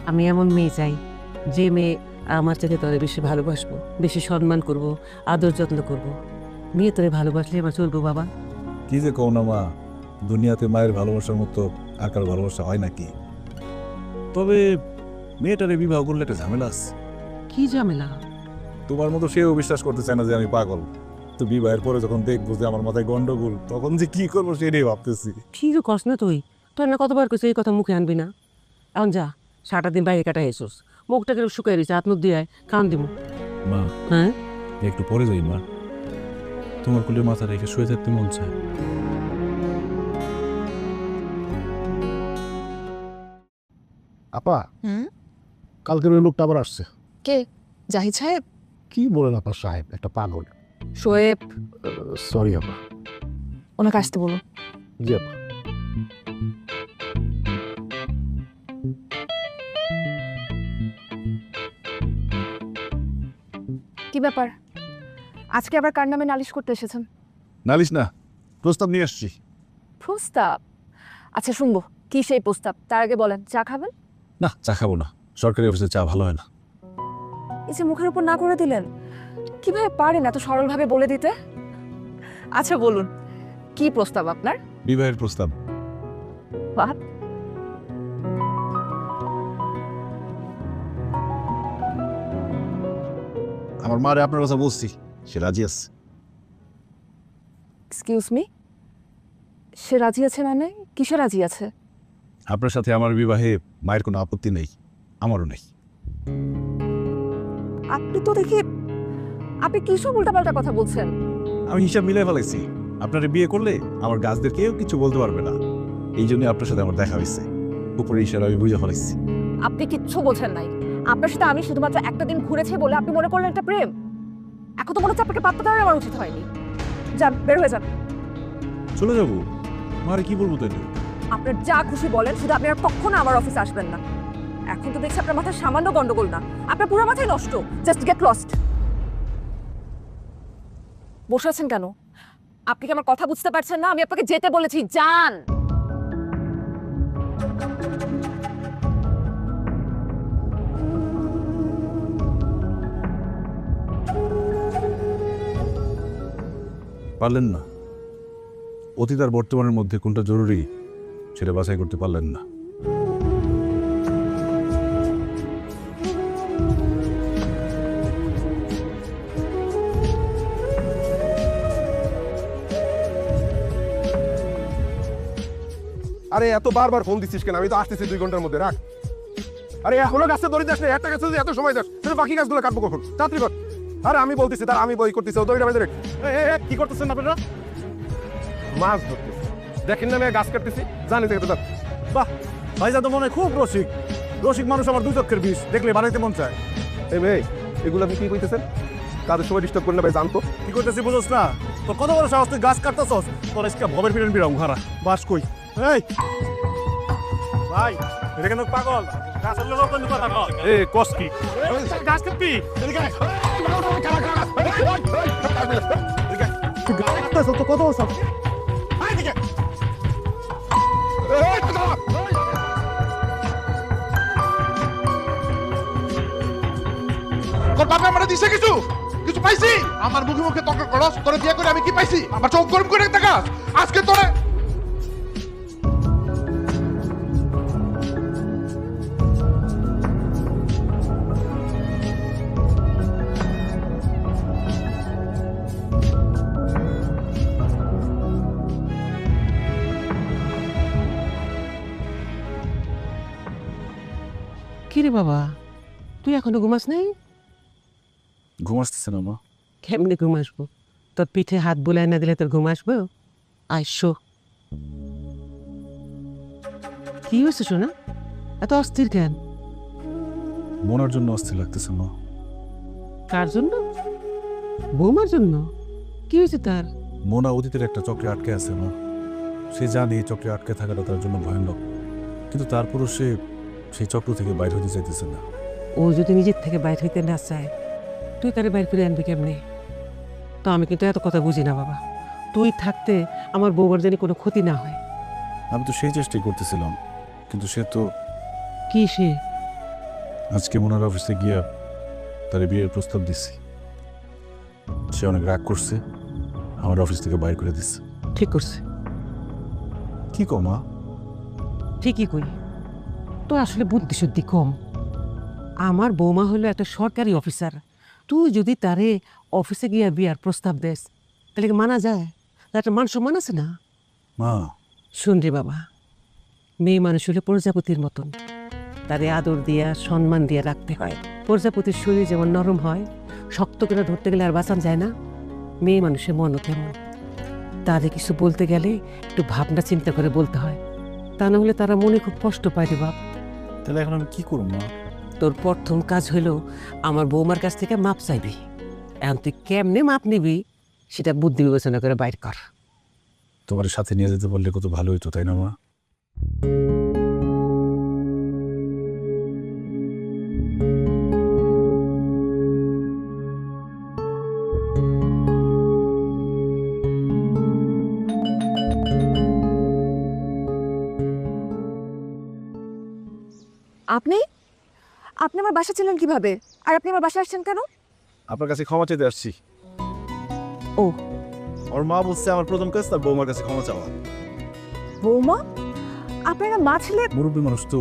আমি এমন মেয়ে চাই যে মেয়ে আমার চাইতে তোরে বেশি ভালোবাসবো, বেশি সম্মান করব, আদর যত্ন করব। মেয়ে তোরে ভালোবাসলে আমার চলবো বাবা। কি যে কও না মা, দুনিয়াতে মায়ের ভালোবাসার মতো আর কারো ভালোবাসা হয় নাকি? তবে মেয়েটারে বিবাহ করলে একটা ঝামেলা আছে। কি ঝামেলা? তোমার মতো সেও বিশ্বাস করতে চায় না যে আমি পাগল। তো বিবাহের পরে যখন দেখবো যে আমার মাথায় গন্ডগোল, তখন যে কি করবো সেটাই ভাবতেছি। ঠিক কস না তুই, তোর না কতবার কইছিস এই কথা মুখে আনবি না। এখন যা, সারাটা দিন বাইরে কাটা এসোস, মুখটা কেন শুকাই রয়েছে, হাত মুখ দিয়ে খান দিব। মা হ্যাঁ, একটু পরে যাই মা, তোমার কোলে মাথা রেখে শুয়ে থাকতে মন চায়। আপা, কালকের ওই লোকটা আবার আসছে। কে? জাহিদ সাহেব? কি বলেন আপা সাহেব, একটা পাগল। শোয়েব, সরি আপা। ওনাকে আসতে বলুন। জি আপা। কি ব্যাপার, আজকে আবার কার নামে নালিশ করতে এসেছেন? নালিশ না, প্রস্তাব নিয়ে আসছি। প্রস্তাব? আচ্ছা শুনবো, কি সেই প্রস্তাব? তার আগে বলেন, চা খাবেন? না, চা খাবো না, সরকারি অফিসে চা ভালো হয় না। এই যে মুখের উপর না করে দিলেন, কিভাবে পারেন এত সরলভাবে বলে দিতে? আচ্ছা বলুন, কি প্রস্তাব আপনার? বিবাহের প্রস্তাব। What? আমার মারে আপনার কথা বলছি, সে রাজি আছে। এক্সকিউজ মি, সে রাজি আছে মানে? কিসে রাজি আছে? আপনার সাথে আমার বিবাহে মায়ের কোনো আপত্তি নেই, আমারও নেই। আপনি তো দেখি, আপনি কিসব উল্টাপাল্টা কথা বলছেন। আমি হিসাব মিলাই ফেলাইছি, আপনার বিয়ে করলে আমার গাছদের কেউ কিছু বলতে পারবে না। এই জন্য আপনার সাথে আমার দেখা হয়েছে, উপরে ইশারা আমি বুঝে ফেলাইছি। আপনি কিচ্ছু বোঝেন নাই। আপনার সাথে আমি শুধুমাত্র একটা দিন ঘুরেছি বলে আপনি মনে করলেন এটা প্রেম। এখন তো মনে হচ্ছে আপনাকে পাত্তা দেওয়ার আমার উচিত হয়নি। যান, বের হয়ে যান। চলে যাবো? মারে কি বলবো তাই? আপনার যা খুশি বলেন, শুধু আপনি আর কখনো আমার অফিসে আসবেন না। এখন তো দেখছি আপনার মাথায় সামান্য গন্ডগোল না, আপনার পুরো মাথায় নষ্ট। Just get lost. বসে আছেন কেন? আপনি কি আমার কথা বুঝতে পারছেন না? আমি আপনাকে যেতে বলেছি, যান। পারলেন না, অতীত আর বর্তমানের মধ্যে কোনটা জরুরি সেটা বাছাই করতে পারলেন না। আরে এত বারবার ফোন দিচ্ছিস কেন? আমি তো আসতেছি 2 ঘন্টার মধ্যে, রাখ। আরে এখনো গাছে দড়ি দাস না, একটা গাছে যদি এত সময় দাস তাহলে বাকি গাছগুলো কাটবো কখন? তাড়াতাড়ি কর। আরে আমি বলতেছি, তার আমি বই করতেছি, ও দড়িটা বেঁধে রেখ। কি করতেছেন আপনারা? মাছ ধরতেছি, দেখেন না আমি গাছ কাটতেছি, জানি থেকে তো যান। বাহ, ভাইজান তো মনে হয় খুব রসিক। রসিক মানুষ আমার 2 চক্ষের বিষ, দেখলে বানাইতে মন চায়। এই মেয়ে, এগুলো আপনি কি কইতেছেন? কাজের সময় ডিস্টার্ব করেন না ভাই, জানতো। কি করতেছি বুঝোস না? তোর কত বড় সাহস, তুই গাছ কাটতেছস? তোর আজকে ভবের পিড়ন বিরাম ঘাড়া বাস কই? এই ভাই, এটা কেন পাগল? গাছের লোক কোন কথা কর? এ কস কি? গাছ কাটবি? এদিকে আয়। তুই গাছ কাটতেছস তো কত বড় সাহস? আয় এদিকে। তোর বাপে আমারে দিছে কিছু কিছু পাইছি? আমার মুখে মুখে তর্ক করস, তোরে বিয়ে করে আমি কি পাইছি? আমার চোখ গরম করে দেখাস আজকে তোরে। কি রে বাবা, তুই এখনো ঘুমাস নাই? ঘুম আসতেছে না মা। কেমনে ঘুম আসবো? তোর পিঠে হাত বুলাই না দিলে তোর ঘুম আসবো? আইসো। কি হয়েছে শোনা? এত অস্থির কেন? মনার জন্য অস্থির লাগতেছে মা। কার জন্য? বৌমার জন্য? কি হয়েছে তার? মোনা অতীতের একটা চক্রে আটকে আছে মা। সে জানে এই চক্রে আটকে থাকাটা তার জন্য ভয়ানক, কিন্তু তারপরও সে সেই চক্র থেকে বাইর হতে চাইতেছে না। ও যদি নিজের থেকে বাইর হইতে না চায়, তুই তারে বাইর ফিরে আনবি কেমনে? তো আমি কিন্তু এত কথা বুঝি না বাবা। তুই থাকতে আমার বৌমার জানি কোনো ক্ষতি না হয়। আমি তো সেই চেষ্টাই করতেছিলাম, কিন্তু সে তো কি সে? আজকে মোনার অফিসে গিয়া তার বিয়ের প্রস্তাব দিচ্ছি। সে অনেক রাগ করছে, আমার অফিস থেকে বাইর করে দিচ্ছে। ঠিক করছে। কি কো মা? ঠিকই কই, তো আসলে বুদ্ধি শুদ্ধি কম। আমার বৌমা হলো একটা সরকারি অফিসার। তুই যদি তারে অফিসে গিয়ে বিয়ার প্রস্তাব দেস, তাহলে কি মানা যায়? তার একটা মান সম্মান আছে না? মা, শুন রে বাবা, মেয়ে মানুষ হলে প্রজাপতির মতন, তারে আদর দিয়া সম্মান দিয়ে রাখতে হয়। প্রজাপতির শরীর যেমন নরম হয়, শক্ত করে ধরতে গেলে আর বাঁচান যায় না, মেয়ে মানুষের মনও তেমন। তাদের কিছু বলতে গেলে একটু ভাবনা চিন্তা করে বলতে হয়, তা না হলে তারা মনে খুব কষ্ট পায় রে বাপ। তাহলে এখন আমি কি করব মা? তোর প্রথম কাজ হইল আমার বৌমার কাছ থেকে মাপ চাইবি। এখন তুই কেমনে মাপ নিবি সেটা বুদ্ধি বিবেচনা করে বাইর কর। তোমার সাথে নিয়ে যেতে পারলে কত ভালো হইতো, তাই না মা? আপনি আপনি আমার বাসা ছিলেন কিভাবে? আর আপনি আমার বাসায় আসছেন কেন? আপনার কাছে ক্ষমা চাইতে আসছি। ও, ওর মা বলছে আমার প্রথম কাজ তার বৌমার কাছে ক্ষমা চাওয়া। বৌমা? আপনারা মা ছেলে? মুরব্বী মানুষ তো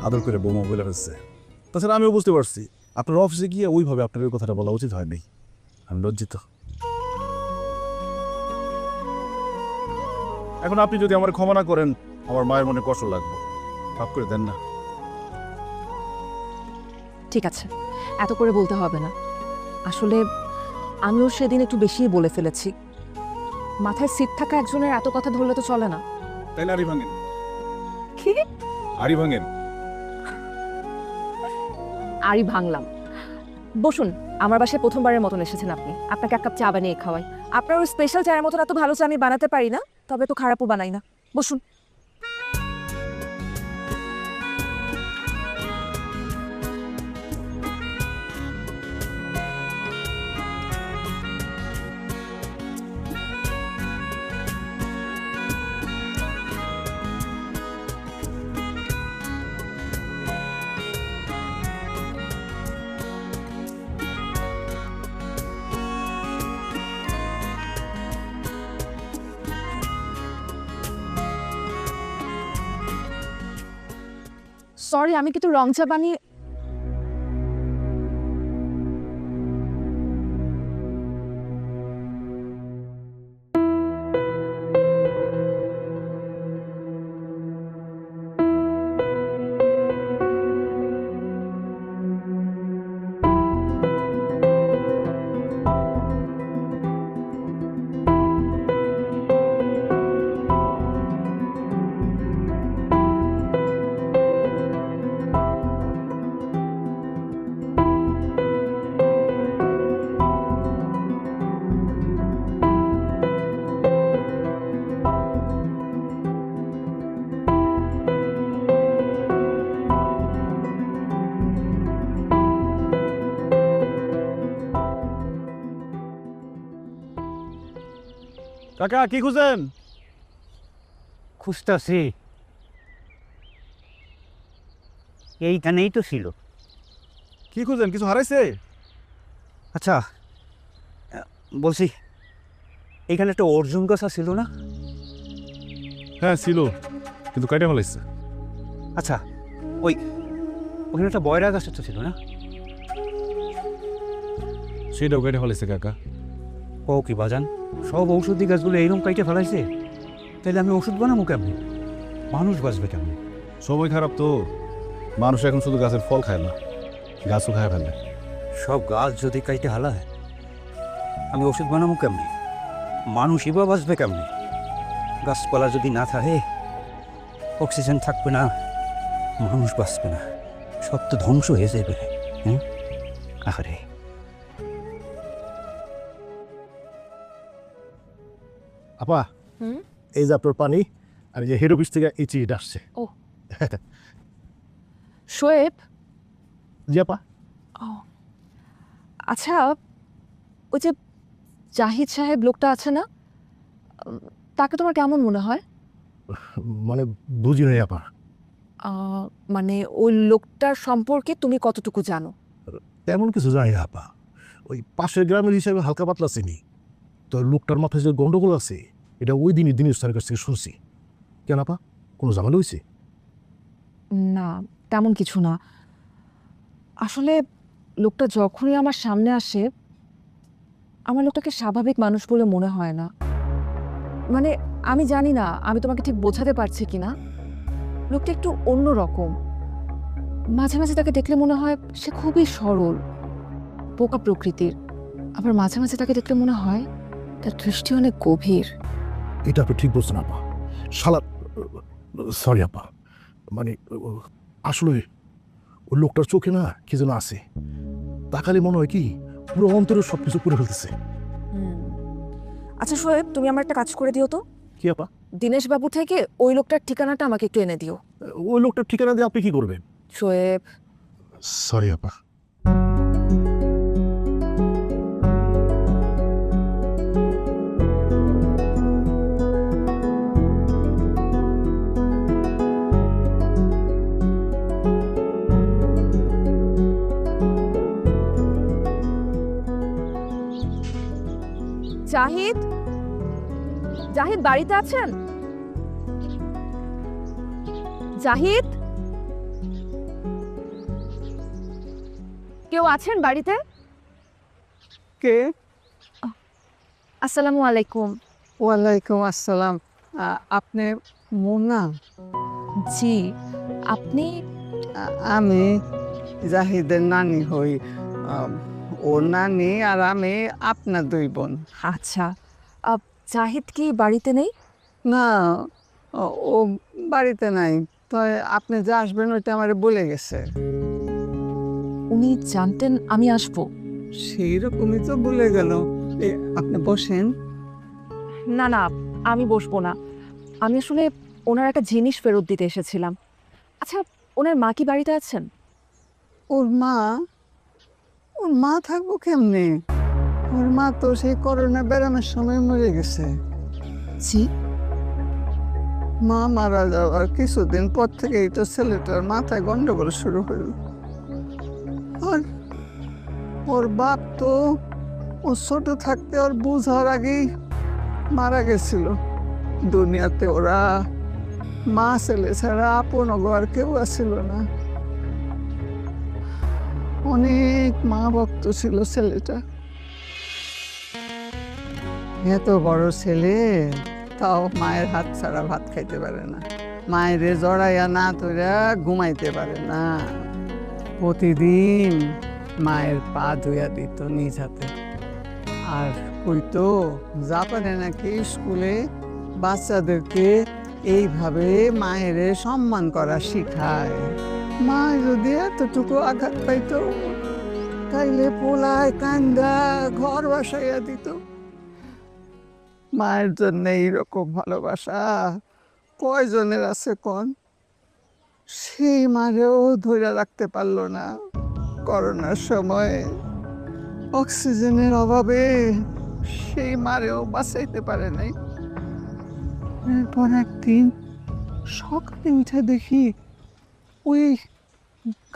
আদর করে বৌমা বলে ফেলছে। তাছাড়া আমিও বুঝতে পারছি আপনার অফিসে গিয়ে ওইভাবে আপনার ওই কথাটা বলা উচিত হয়নি। আমি লজ্জিত। এখন আপনি যদি আমার ক্ষমা না করেন, আমার মায়ের মনে কষ্ট লাগবে। মাফ করে দেন না। ঠিক আছে, এত করে বলতে হবে না। আসলে আমিও সেদিন একটু বেশিই বলে ফেলেছি। মাথায় সিট থাকা একজনের এত কথা ধরলে তো চলে না। তাইলে আড়ি ভাঙেন। কি? আড়ি ভাঙেন। আরই ভাঙলাম। বসুন, আমার বাসায় প্রথমবারের মতন এসেছেন আপনি। আপনাকে এক কাপ চা বানিয়ে খাওয়াই। আপনার ওই স্পেশাল চায়ের মতন এত ভালো চা আমি বানাতে পারি না, তবে তো খারাপও বানাই না। বসুন। সরি, আমি কিন্তু রং চা বানিয়ে কাকা কি খুঁজেন? খুঁজতেছি, এইখানেই তো ছিল। কি খুঁজেন? কিছু হারাইছে? আচ্ছা বলছি, এইখানে একটা অর্জুন গাছ ছিল না? হ্যাঁ ছিল, কিন্তু কাইটা ফেলাইছে। আচ্ছা ওখানে একটা বয়রা গাছ তো ছিল না? সেটাও কাইটা ফেলাইছে কাকা। ও কি বাজান, সব ঔষধি গাছগুলো এইরকম কাইটে ফেলাইছে? তাহলে আমি ওষুধ বানাবো কেমনি? মানুষ বাঁচবে কেমনি? সময় খারাপ তো, মানুষ এখন শুধু গাছের ফল খায় না, গাছও খায় ফেলে। সব গাছ যদি কাইটে হালায়, আমি ওষুধ বানাবো কেমনি? মানুষই বা বাঁচবে কেমনি? গাছপালা যদি না থাকে, অক্সিজেন থাকবে না, মানুষ বাঁচবে না, সব তো ধ্বংস হয়ে যাবে। হ্যাঁ, আরে আপা, এই যে আপনার পানি, আর এই যে হেড অফিস থেকে এই চিঠিটা আসছে। ও শোয়েব, জি আপা। আচ্ছা, ওই যে জাহিদ সাহেব লোকটা আছে না, তাকে তোমার কেমন মনে হয়? মানে বুঝি নাই আপা। মানে ওই লোকটার সম্পর্কে তুমি কতটুকু জানো? তেমন কিছু জানি না আপা, ওই পাশের গ্রামের হিসাবে হালকা পাতলা চিনি। তো লোকটার মাথায় যে গন্ডগোল আছে, এটা ওই দিনই দিনের স্যারের কাছ থেকে শুনছি। কেন আপা, কোনো ঝামেলা হয়েছে? না, তেমন কিছু না। আসলে লোকটা যখনই আমার সামনে আসে, আমার লোকটাকে স্বাভাবিক মানুষ বলে মনে হয় না। মানে আমি জানি না আমি তোমাকে ঠিক বোঝাতে পারছি কিনা, লোকটা একটু অন্য রকম। মাঝে মাঝে তাকে দেখলে মনে হয় সে খুবই সরল, বোকা প্রকৃতির। আবার মাঝে মাঝে তাকে দেখলে মনে হয় তার দৃষ্টি অনেক গভীর। এটা আপনি ঠিক বলছেন আপা। শালা, সরি আপা, মানে আসলে ওই লোকটার চোখে না কি যেন আছে, তাকালে মনে হয় কি পুরো অন্তরের সব কিছু করে ফেলতেছে। আচ্ছা শোয়েব, তুমি আমার একটা কাজ করে দিও তো। কি আপা? দীনেশ বাবু থেকে ওই লোকটার ঠিকানাটা আমাকে একটু এনে দিও। ওই লোকটার ঠিকানা দিয়ে আপনি কি করবেন? শোয়েব, সরি আপা। জাহিদ, জাহিদ বাড়িতে আছেন? জাহিদ, কেউ আছেন বাড়িতে? কে? আসসালামু আলাইকুম। ওয়ালাইকুম আসসালাম। আপনি মোনা? জি, আপনি? আমি জাহিদের নানি হই। ওর নানি আর আমি আপনার দুই বোন। আচ্ছা, জাহিদ কি বাড়িতে নেই? না, ও বাড়িতে নাই। তো আপনি যে আসবেন ওইটা আমার বলে গেছে। উনি জানতেন আমি আসবো? সেই রকমই তো বলে গেল। আপনি বসেন। না না, আমি বসবো না। আমি আসলে ওনার একটা জিনিস ফেরত দিতে এসেছিলাম। আচ্ছা, ওনার মা কি বাড়িতে আছেন? ওর মা থাকবো কেমনে? ওর মা তো সেই করোনা ব্যারামের সময় মরে গেছে। জি? মা মারা যাওয়ার কিছুদিন পর থেকেই তো ছেলেটার মাথায় গন্ডগোল শুরু হলো। আর ওর বাপ তো ও ছোট থাকতে ওর বুঝার আগেই মারা গেছিল। দুনিয়াতে ওরা মা ছেলে ছাড়া আপন ঘর কেউ আসছিল না। অনেক মা ভক্ত ছিল ছেলেটা। এত বড় ছেলে, তাও মায়ের হাত ছাড়া ভাত খাইতে পারে না। মায়ের জড়াইয়া না তোরা ঘুমাইতে পারে না। প্রতিদিন মায়ের পা ধুইয়া দিত নিজ হাতে। আর কইতো জাপানে নাকি স্কুলে বাচ্চাদেরকে এইভাবে মায়ের সম্মান করা শিখায়। মা যদি এতটুকু আঘাত পাইত, তাইলে পোলায় কান্দা ঘর বাসাইয়া দিত। মায়ের জন্য এইরকম ভালোবাসা কয়জনের আছে কন? সেই মারেও ধরে রাখতে পারলো না। করোনার সময় অক্সিজেনের অভাবে সেই মারেও বাঁচাইতে পারে নাই। এরপর একদিন সকালে উঠে দেখি ওই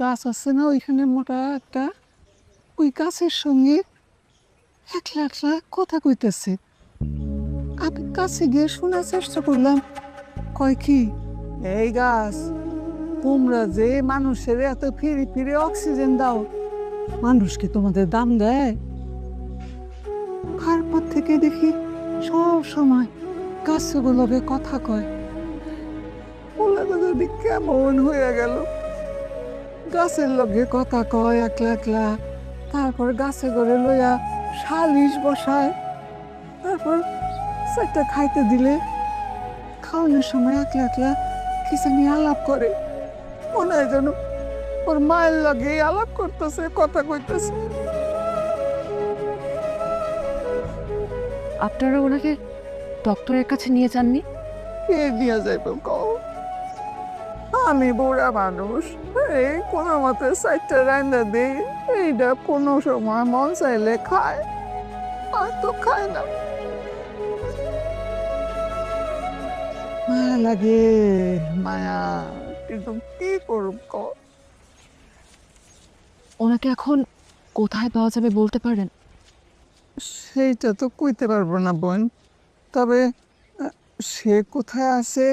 গাছ আছে না ওইখানে মোটা একটা, ওই গাছের সঙ্গে একলা একলা কথা কইতেছে। আমি কাছে গিয়ে শোনার চেষ্টা করলাম, কয় কি, এই গাছ তোমরা যে মানুষের এত ফিরে ফিরে অক্সিজেন দাও, মানুষ কি তোমাদের দাম দেয়? তারপর থেকে দেখি সব সময় গাছগুলোকে কথা কয়। ওগুলো যদি কেমন হয়ে গেল, গাছের লগে কথা কয় একলা একলা, তারপর গাছে করে লইয়া সালিশ বসায়, তারপর সেটা খাইতে দিলে খাওয়ানোর সময় একলা একলা কিছু নিয়ে আলাপ করে, মনে হয় যেন ওর মায়ের লগে আলাপ করতেছে, কথা কইতেছে। আপনারা ওনাকে ডক্টরের কাছে নিয়ে যাননি? কে নিয়ে যাইব কও? আমি বুড়া মানুষ, এই কোনো মতে সাইডটা রান্না দিই, এইটা কোনো সময় মন চাইলে খায়, আর তো খায় না। মায়া লাগে, মায়া, কিন্তু কি করব কও? ওনাকে এখন কোথায় পাওয়া যাবে বলতে পারেন? সেইটা তো কইতে পারবো না বোন, তবে সে কোথায় আছে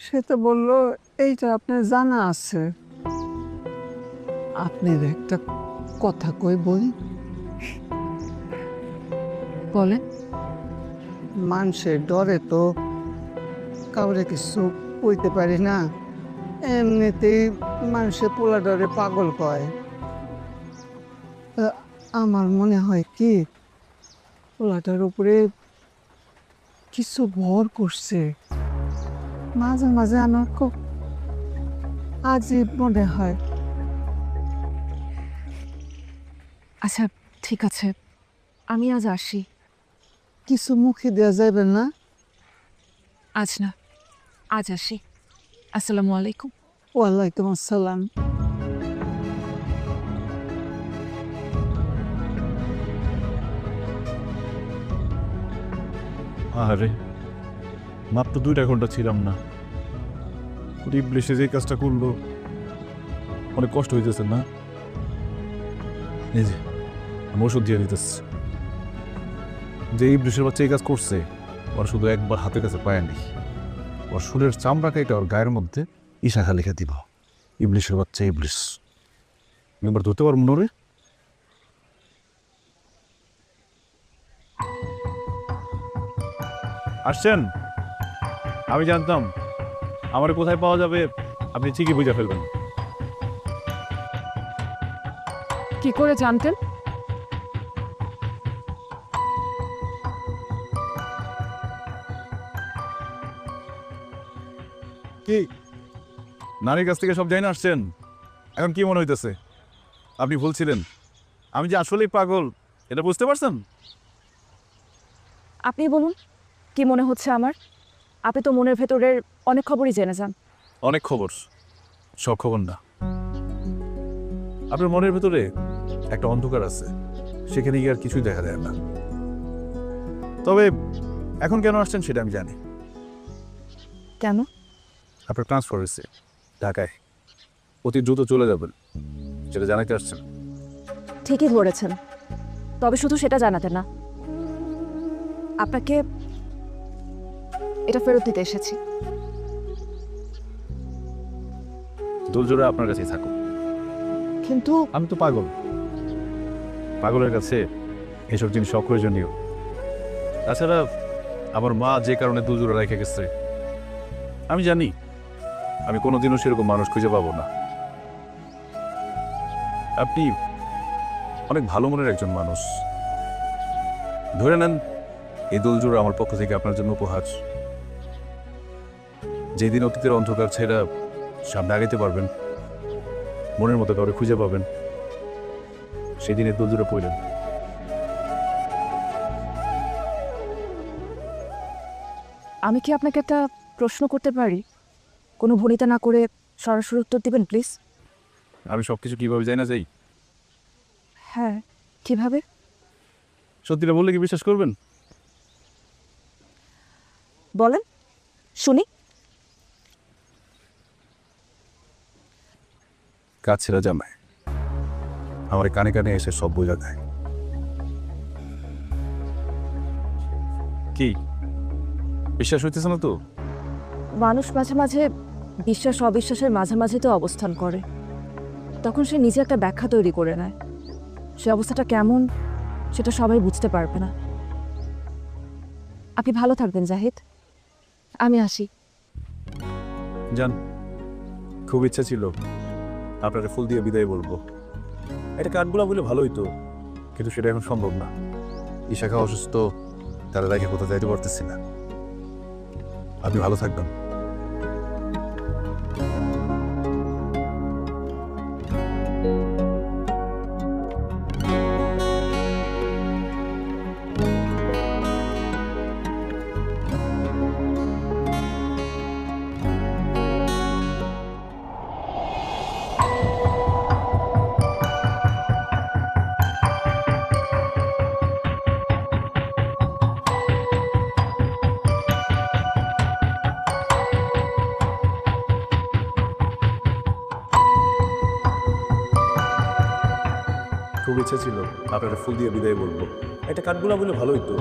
সে তো বললো এইটা আপনার জানা আছে। আপনার একটা কথা কই বলি, বলেন। মানুষের ডরে তো কাউরে কিছু কইতে পারি না, এমনিতেই মানুষের পোলা ডরে পাগল কয়। তা আমার মনে হয় কি পোলাটার উপরে কিছু ভর করছে। মাঝে মাঝে আমার খুব আজীব মনে হয়। আচ্ছা ঠিক আছে, আমি আজ আসি। কিছু মুখে দেওয়া যাবে না? আজ না, আজ আসি। আসসালামু আলাইকুম। ওয়ালাইকুম আসসালাম। আরে মাত্র 2টা ঘন্টা ছিলাম না, ইবলিশে যে কাজটা করলো, অনেক কষ্ট হইতেছে না? এই যে আমি ওষুধ দিয়ে দিতেছি। যে ইবলিশের বাচ্চা এই কাজ করছে, ওর শুধু একবার হাতের কাছে পায়নি, ওর শুলের চামড়া কেটে ওর গায়ের মধ্যে ইশাখা লিখে দিব। ইবলিশের বাচ্চা ইবলিশ, একবার ধরতে পারবো মনে? আসছেন? আমি জানতাম আমার কোথায় পাওয়া যাবে আপনি ঠিকই বুঝে ফেলবেন। কি করে জানতেন? কি নারীর কাছ থেকে সব জানি না আসছেন, এখন কি মনে হইতেছে? আপনি ভুলছিলেন, আমি যে আসলেই পাগল এটা বুঝতে পারছেন? আপনি বলুন, কি মনে হচ্ছে আমার? আপনি তো মনের ভেতরের অনেক খবরই জেনে যান। অনেক খবর, সব খবর না। আপনার মনের ভেতরে একটা অন্ধকার আছে, সেখানে গিয়ে আর কিছুই দেখা যায় না। তবে এখন কেন আসছেন সেটা আমি জানি। কেন? আপনার ট্রান্সফার হয়েছে ঢাকায়, অতি দ্রুত চলে যাবেন, সেটা জানাতে আসছেন। ঠিকই ধরেছেন, তবে শুধু সেটা জানাতে না, আপনাকে এটা ফেরত দিতে এসেছি। দোলজোড়া আপনার কাছেই থাকুক। কিন্তু আমি তো পাগল, পাগলের কাছে এসব জিনিস অপ্রয়োজনীয়। তাছাড়া আমার মা যে কারণে দুজোড়া রেখে গেছে, আমি জানি আমি কোনোদিনও সেরকম মানুষ খুঁজে পাবো না। আপনি অনেক ভালো মনের একজন মানুষ, ধরে নেন এই দোলজোড়া আমার পক্ষ থেকে আপনার জন্য উপহার। যেদিন অতীতের অন্ধকার ছেড়া সামনে আগাইতে পারবেন, মনের মতো কাউরে খুঁজে পাবেন, সেদিন এই দোলজোড়া পড়লেন। আমি কি আপনাকে একটা প্রশ্ন করতে পারি? কোনো ভনিতা না করে সরাসরি উত্তর দিবেন প্লিজ। আমি সবকিছু কিভাবে যাই না যাই? হ্যাঁ, কিভাবে? সত্যিটা বললে কি বিশ্বাস করবেন? বলেন। শুনি। কাজ ছেড়ে জামাই আমার কানে কানে এসে সব বোঝা দেয়। কি বিশ্বাস হইতেছে না তো? মানুষ মাঝে মাঝে বিশ্বাস অবিশ্বাসের মাঝামাঝি তো অবস্থান করে, তখন সে নিজে একটা ব্যাখ্যা তৈরি করে নেয়। সে অবস্থাটা কেমন সেটা সবাই বুঝতে পারবে না। আপনি ভালো থাকবেন জাহিদ, আমি আসি। জান, খুব ইচ্ছা ছিল আপনাকে ফুল দিয়ে বিদায় বলবো, এটা কাঠগুলা বলে ভালোই তো, কিন্তু সেটা এখন সম্ভব না। ইশাখা অসুস্থ, তারা রেখে কোথাও যাইতে পারতেছি না। আপনি ভালো থাকবেন। খুব ইচ্ছা ছিল আপনাকে ফুল দিয়ে বিদায় বলবো, এটা কাঠগুলা বলে ভালোই তো।